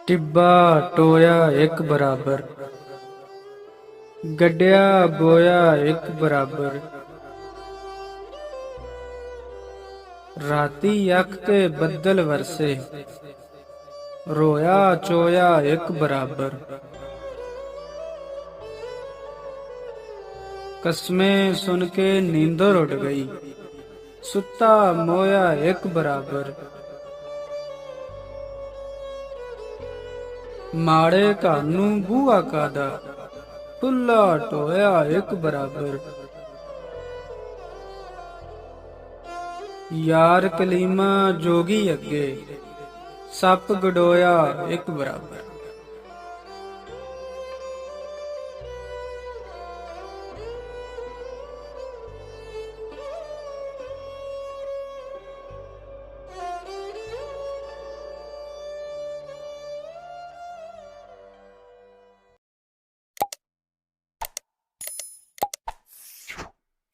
ਟਿੱਬਾ ਟੋਇਆ ਇੱਕ ਬਰਾਬਰ, ਗੱਡਿਆ ਬੋਇਆ ਇੱਕ ਬਰਾਬਰ। ਰਾਤੀ ਅੱਖ ਤੇ ਬੱਦਲ ਵਰਸੇ, ਰੋਇਆ ਚੋਇਆ ਇੱਕ ਬਰਾਬਰ। ਕਸਮੇ ਸੁਣ ਕੇ ਨੀਂਦਰ ਉੱਡ ਗਈ, ਸੁੱਤਾ ਮੋਇਆ ਇੱਕ ਬਰਾਬਰ। ਮਾੜੇ ਘਰ ਨੂੰ ਬੂਹਾ ਕਾਦਾ, ਖੁੱਲਾ ਟੋਇਆ ਇੱਕ ਬਰਾਬਰ। ਯਾਰ ਕਲੀਮਾ ਜੋਗੀ ਅੱਗੇ, ਸੱਪ ਗਡੋਇਆ ਇੱਕ ਬਰਾਬਰ।